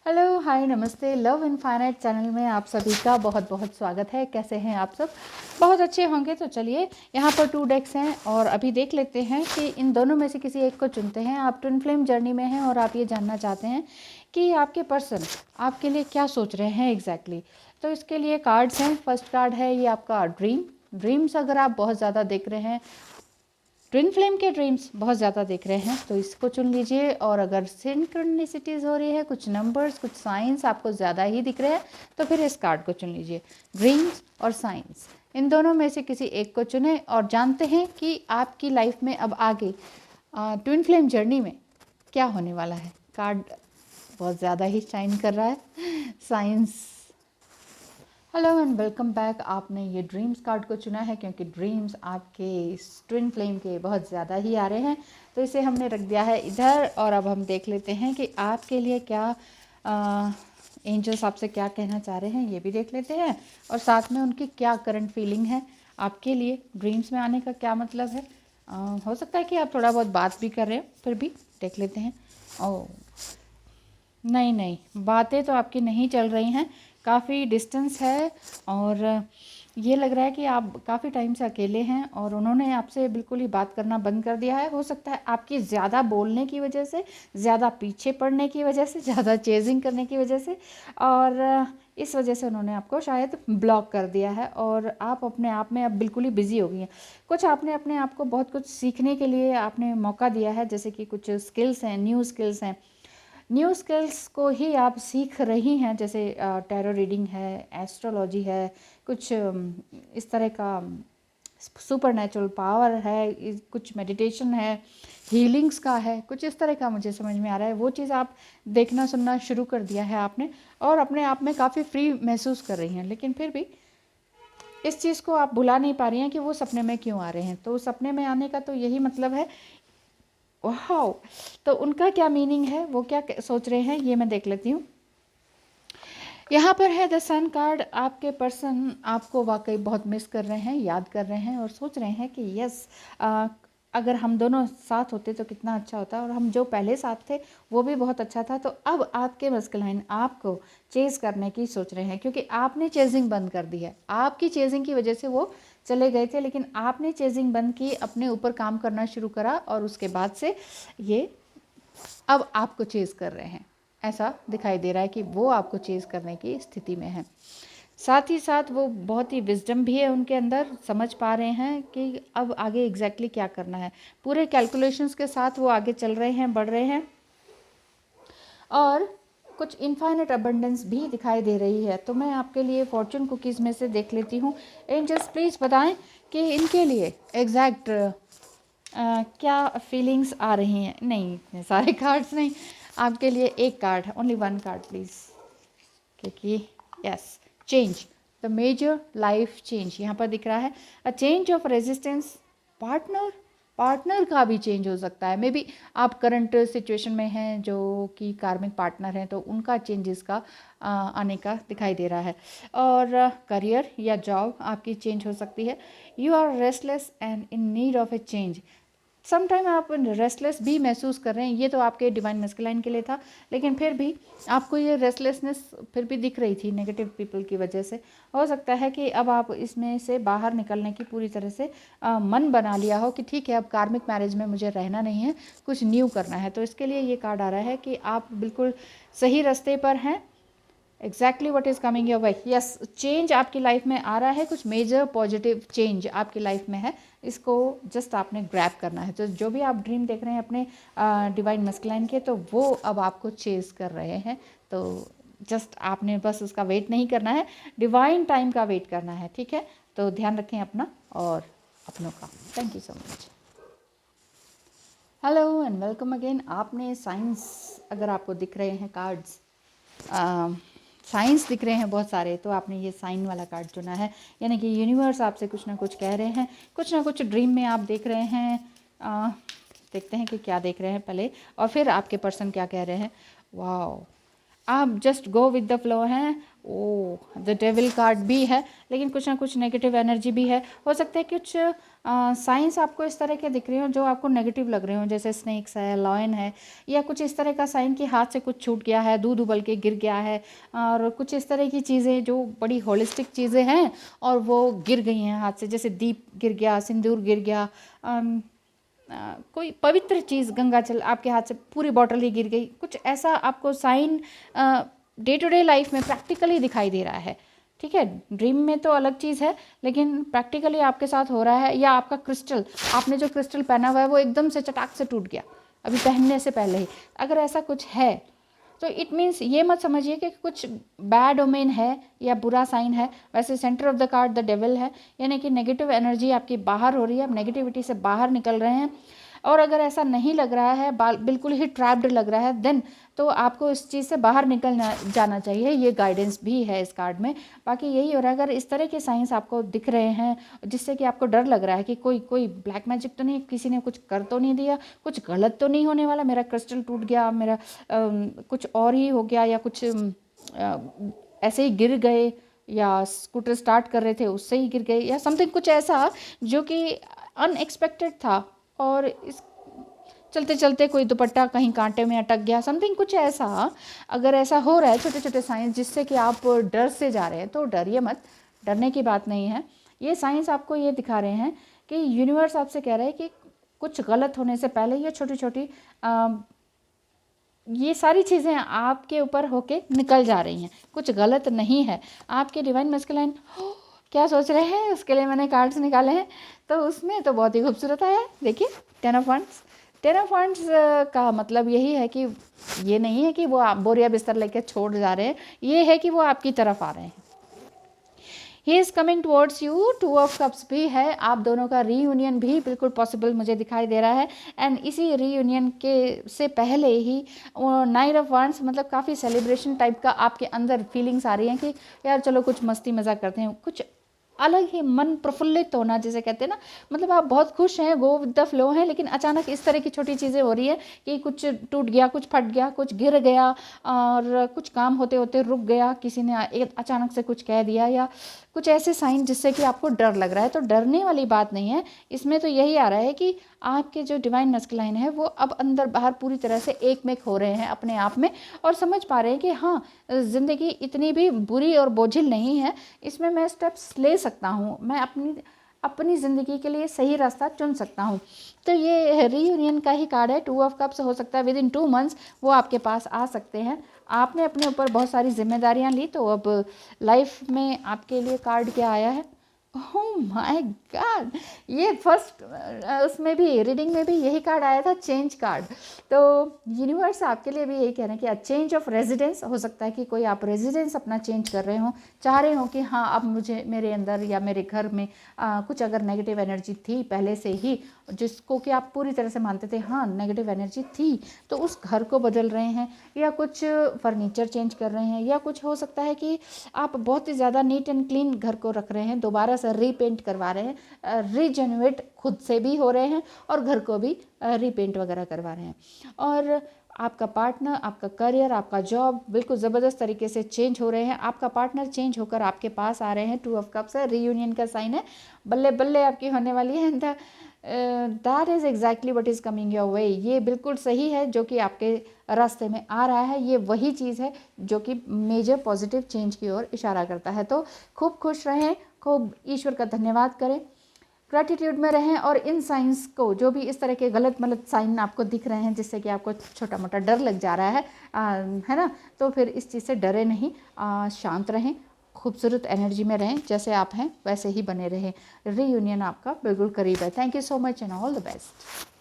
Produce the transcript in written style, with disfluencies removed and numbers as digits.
Hello, हाय, नमस्ते। Love infinite channel में आप सभी का बहुत बहुत स्वागत है। कैसे हैं आप सब? बहुत अच्छे होंगे। तो चलिए, यहाँ पर 2 डेक्स हैं और अभी देख लेते हैं कि इन दोनों में से किसी एक को चुनते हैं। आप ट्विन फ्लेम जर्नी में हैं और आप ये जानना चाहते हैं कि आपके पर्सन आपके लिए क्या सोच रहे हैं एग्जैक्टली। तो इसके लिए कार्ड्स हैं। फर्स्ट कार्ड है ये आपका ड्रीम्स। अगर आप बहुत ज़्यादा देख रहे हैं, ट्विन फ्लेम के ड्रीम्स बहुत ज़्यादा देख रहे हैं, तो इसको चुन लीजिए। और अगर सिंक्रोनिसिटीज़ हो रही है, कुछ नंबर्स, कुछ साइंस आपको ज़्यादा ही दिख रहे हैं, तो फिर इस कार्ड को चुन लीजिए। ड्रीम्स और साइंस, इन दोनों में से किसी एक को चुने और जानते हैं कि आपकी लाइफ में अब आगे ट्विन फ्लेम जर्नी में क्या होने वाला है। कार्ड बहुत ज़्यादा ही शाइन कर रहा है। Science. Hello and welcome back. आपने ये ड्रीम्स कार्ड को चुना है क्योंकि ड्रीम्स आपके ट्विन फ्लेम के बहुत ज़्यादा ही आ रहे हैं, तो इसे हमने रख दिया है इधर। और अब हम देख लेते हैं कि आपके लिए क्या एंजल्स आपसे क्या कहना चाह रहे हैं, ये भी देख लेते हैं। और साथ में उनकी क्या करंट फीलिंग है आपके लिए। ड्रीम्स में आने का क्या मतलब है। हो सकता है कि आप थोड़ा बहुत बात भी कर रहे हो, फिर भी देख लेते हैं। ओह नहीं, बातें तो आपकी नहीं चल रही हैं, काफ़ी डिस्टेंस है। और ये लग रहा है कि आप काफ़ी टाइम से अकेले हैं और उन्होंने आपसे बिल्कुल ही बात करना बंद कर दिया है। हो सकता है आपकी ज़्यादा बोलने की वजह से, ज़्यादा पीछे पड़ने की वजह से, ज़्यादा चेजिंग करने की वजह से, और इस वजह से उन्होंने आपको शायद ब्लॉक कर दिया है और आप अपने आप में अब बिल्कुल ही बिजी हो गई हैं। कुछ आपने अपने आप को बहुत कुछ सीखने के लिए आपने मौका दिया है, जैसे कि कुछ स्किल्स हैं, न्यू स्किल्स को ही आप सीख रही हैं। जैसे टैरो रीडिंग है, एस्ट्रोलॉजी है, कुछ इस तरह का सुपर नेचुरल पावर है, कुछ मेडिटेशन है, हीलिंग्स का है, कुछ इस तरह का मुझे समझ में आ रहा है। वो चीज़ आप देखना सुनना शुरू कर दिया है आपने और अपने आप में काफ़ी फ्री महसूस कर रही हैं। लेकिन फिर भी इस चीज़ को आप भुला नहीं पा रही हैं कि वो सपने में क्यों आ रहे हैं। तो सपने में आने का तो यही मतलब है। वाह, तो उनका क्या मीनिंग है, वो क्या सोच रहे हैं, ये मैं देख लेती हूँ। यहाँ पर है द सन कार्ड। आपके पर्सन आपको वाकई बहुत मिस कर रहे हैं, याद कर रहे हैं और सोच रहे हैं कि यस, अगर हम दोनों साथ होते तो कितना अच्छा होता, और हम जो पहले साथ थे वो भी बहुत अच्छा था। तो अब आपके मस्कुलाइन आपको चेज करने की सोच रहे हैं क्योंकि आपने चेजिंग बंद कर दी है। आपकी चेजिंग की वजह से वो चले गए थे, लेकिन आपने चेजिंग बंद की, अपने ऊपर काम करना शुरू करा और उसके बाद से ये अब आपको चेज़ कर रहे हैं। ऐसा दिखाई दे रहा है कि वो आपको चेज़ करने की स्थिति में है। साथ ही साथ वो बहुत ही विजडम भी है उनके अंदर, समझ पा रहे हैं कि अब आगे एग्जैक्टली क्या करना है। पूरे कैलकुलेशंस के साथ वो आगे चल रहे हैं, बढ़ रहे हैं। और कुछ इनफाइनेट अबंडेंस भी दिखाई दे रही है। तो मैं आपके लिए फॉर्चून कुकीज़ में से देख लेती हूँ। एंजल्स प्लीज़ बताएं कि इनके लिए एग्जैक्ट क्या फीलिंग्स आ रही हैं। नहीं, इतने सारे कार्ड्स नहीं, आपके लिए एक कार्ड है, ओनली वन कार्ड प्लीज़। क्योंकि yes, change, the major life change यहाँ पर दिख रहा है। A change of resistance, partner का भी चेंज हो सकता है। मे बी आप करंट सिचुएशन में हैं जो कि कार्मिक पार्टनर हैं, तो उनका चेंजेस का आने का दिखाई दे रहा है। और करियर या जॉब आपकी चेंज हो सकती है। You are restless and in need of a change. Some time आप रेस्टलेस भी महसूस कर रहे हैं। ये तो आपके डिवाइन मस्कुलाइन के लिए था, लेकिन फिर भी आपको ये रेस्टलेसनेस फिर भी दिख रही थी नेगेटिव पीपल की वजह से। हो सकता है कि अब आप इसमें से बाहर निकलने की पूरी तरह से मन बना लिया हो कि ठीक है, अब कार्मिक मैरिज में मुझे रहना नहीं है, कुछ न्यू करना है। तो इसके लिए ये कार्ड आ रहा है कि आप बिल्कुल सही रास्ते पर हैं। Exactly what is coming your way. Yes, change आपकी लाइफ में आ रहा है, कुछ मेजर पॉजिटिव चेंज आपकी लाइफ में है। इसको जस्ट आपने ग्रैब करना है। तो जो भी आप ड्रीम देख रहे हैं अपने डिवाइन मस्कुलाइन के, तो वो अब आपको चेज कर रहे हैं। तो जस्ट आपने बस उसका वेट नहीं करना है, डिवाइन टाइम का वेट करना है। ठीक है, तो ध्यान रखें अपना और अपनों का। Thank you so much. Hello and welcome again. आपने साइंस, अगर आपको दिख रहे हैं कार्ड्स, साइंस दिख रहे हैं बहुत सारे, तो आपने ये साइन वाला कार्ड चुना है। यानी कि यूनिवर्स आपसे कुछ ना कुछ कह रहे हैं, कुछ ना कुछ ड्रीम में आप देख रहे हैं। देखते हैं कि क्या देख रहे हैं पहले, और फिर आपके पर्सन क्या कह रहे हैं। वाह, आप just go with the flow हैं। ओ द डेविल कार्ड भी है, लेकिन कुछ ना कुछ नेगेटिव एनर्जी भी है। हो सकता है कुछ साइंस आपको इस तरह के दिख रहे हो जो आपको नेगेटिव लग रहे हो, जैसे स्नेक्स है, लॉयन है, या कुछ इस तरह का साइन कि हाथ से कुछ छूट गया है, दूध उबल के गिर गया है, और कुछ इस तरह की चीज़ें जो बड़ी होलिस्टिक चीज़ें हैं और वो गिर गई हैं हाथ से, जैसे दीप गिर गया, सिंदूर गिर गया, कोई पवित्र चीज़ गंगा जल आपके हाथ से पूरी बॉटल ही गिर गई, कुछ ऐसा आपको sign day to day life में प्रैक्टिकली दिखाई दे रहा है। ठीक है, ड्रीम में तो अलग चीज़ है, लेकिन प्रैक्टिकली आपके साथ हो रहा है। या आपका क्रिस्टल, आपने जो क्रिस्टल पहना हुआ है वो एकदम से चटाक से टूट गया अभी पहनने से पहले ही, अगर ऐसा कुछ है तो इट मीन्स ये मत समझिए कि कुछ बैड ओमेन है या बुरा साइन है। वैसे centre of the card the devil है, यानी कि नेगेटिव एनर्जी आपकी बाहर हो रही है, आप नेगेटिविटी से बाहर निकल रहे हैं। और अगर ऐसा नहीं लग रहा है, बिल्कुल ही ट्रैप्ड लग रहा है, देन तो आपको इस चीज़ से बाहर निकलना जाना चाहिए। ये गाइडेंस भी है इस कार्ड में। बाकी यही हो रहा है, अगर इस तरह के साइंस आपको दिख रहे हैं जिससे कि आपको डर लग रहा है कि कोई ब्लैक मैजिक तो नहीं, किसी ने कुछ कर तो नहीं दिया, कुछ गलत तो नहीं होने वाला, मेरा क्रिस्टल टूट गया, मेरा कुछ और ही हो गया, या कुछ ऐसे ही गिर गए, या स्कूटर स्टार्ट कर रहे थे उससे ही गिर गए, या समथिंग कुछ ऐसा जो कि अनएक्सपेक्टेड था, और इस चलते चलते कोई दुपट्टा कहीं कांटे में अटक गया, समथिंग कुछ ऐसा। अगर ऐसा हो रहा है छोटे छोटे साइंस जिससे कि आप डर से जा रहे हैं, तो डरिए मत, डरने की बात नहीं है। ये साइंस आपको ये दिखा रहे हैं कि यूनिवर्स आपसे कह रहा है कि कुछ गलत होने से पहले ये छोटी छोटी ये सारी चीज़ें आपके ऊपर होके निकल जा रही हैं, कुछ गलत नहीं है। आपके डिवाइन मैस्कुलाइन क्या सोच रहे हैं, उसके लिए मैंने कार्ड्स निकाले हैं, तो उसमें तो बहुत ही खूबसूरत आया है। देखिए, ten of wands. Ten of wands का मतलब यही है कि ये नहीं है कि वो आप बोरिया बिस्तर लेकर छोड़ जा रहे हैं, ये है कि वो आपकी तरफ आ रहे हैं। He is coming towards you. Two of cups भी है, आप दोनों का रीयूनियन भी बिल्कुल पॉसिबल मुझे दिखाई दे रहा है। एंड इसी रीयूनियन के से पहले ही नाइट ऑफ वंड्स, मतलब काफ़ी सेलिब्रेशन टाइप का आपके अंदर फीलिंग्स आ रही हैं कि यार चलो कुछ मस्ती मजाक करते हैं, कुछ अलग ही मन प्रफुल्लित होना जिसे कहते हैं ना, मतलब आप बहुत खुश हैं, गो विद द फ्लो हैं, लेकिन अचानक इस तरह की छोटी चीज़ें हो रही है कि कुछ टूट गया, कुछ फट गया, कुछ गिर गया, और कुछ काम होते होते रुक गया, किसी ने अचानक से कुछ कह दिया, या कुछ ऐसे साइन जिससे कि आपको डर लग रहा है। तो डरने वाली बात नहीं है इसमें, तो यही आ रहा है कि आपके जो डिवाइन मैस्कुलाइन है वो अब अंदर बाहर पूरी तरह से एक मेक हो रहे हैं अपने आप में, और समझ पा रहे हैं कि हाँ, ज़िंदगी इतनी भी बुरी और बोझिल नहीं है, इसमें मैं स्टेप्स ले सकता हूँ, मैं अपनी ज़िंदगी के लिए सही रास्ता चुन सकता हूँ। तो ये रीयूनियन का ही कार्ड है। टू ऑफ कप्स, हो सकता है विद इन 2 मंथ्स वो आपके पास आ सकते हैं। आपने अपने ऊपर बहुत सारी जिम्मेदारियां ली, तो अब लाइफ में आपके लिए कार्ड क्या आया है, ओह माय गॉड, ये फर्स्ट उसमें भी रीडिंग में भी यही कार्ड आया था, चेंज कार्ड। तो यूनिवर्स आपके लिए भी यही कह रहे हैं कि चेंज ऑफ रेजिडेंस। हो सकता है कि कोई आप रेजिडेंस अपना चेंज कर रहे हो, चाह रहे हो कि हाँ अब मुझे मेरे अंदर या मेरे घर में कुछ अगर नेगेटिव एनर्जी थी पहले से ही, जिसको कि आप पूरी तरह से मानते थे हाँ नेगेटिव एनर्जी थी, तो उस घर को बदल रहे हैं, या कुछ फर्नीचर चेंज कर रहे हैं, या कुछ हो सकता है कि आप बहुत ही ज़्यादा नीट एंड क्लीन घर को रख रहे हैं, दोबारा से रीपेंट करवा रहे हैं, रीजेनरेट खुद से भी हो रहे हैं, और घर को भी रीपेंट वगैरह करवा रहे हैं। और आपका पार्टनर, आपका करियर, आपका जॉब बिल्कुल ज़बरदस्त तरीके से चेंज हो रहे हैं। आपका पार्टनर चेंज होकर आपके पास आ रहे हैं। 2 ऑफ कप्स है, रीयूनियन का साइन है, बल्ले बल्ले आपकी होने वाली है। That is exactly what is coming your way. ये बिल्कुल सही है जो कि आपके रास्ते में आ रहा है, ये वही चीज़ है जो कि मेजर पॉजिटिव चेंज की ओर इशारा करता है। तो खूब खुश रहें, खूब ईश्वर का धन्यवाद करें, ग्रैटिट्यूड में रहें, और इन साइंस को, जो भी इस तरह के गलत मलत साइन आपको दिख रहे हैं जिससे कि आपको छोटा मोटा डर लग जा रहा है ना, तो फिर इस चीज़ से डरे नहीं, शांत रहें, खूबसूरत एनर्जी में रहें, जैसे आप हैं वैसे ही बने रहें। रीयूनियन आपका बिल्कुल करीब है। Thank you so much and all the best.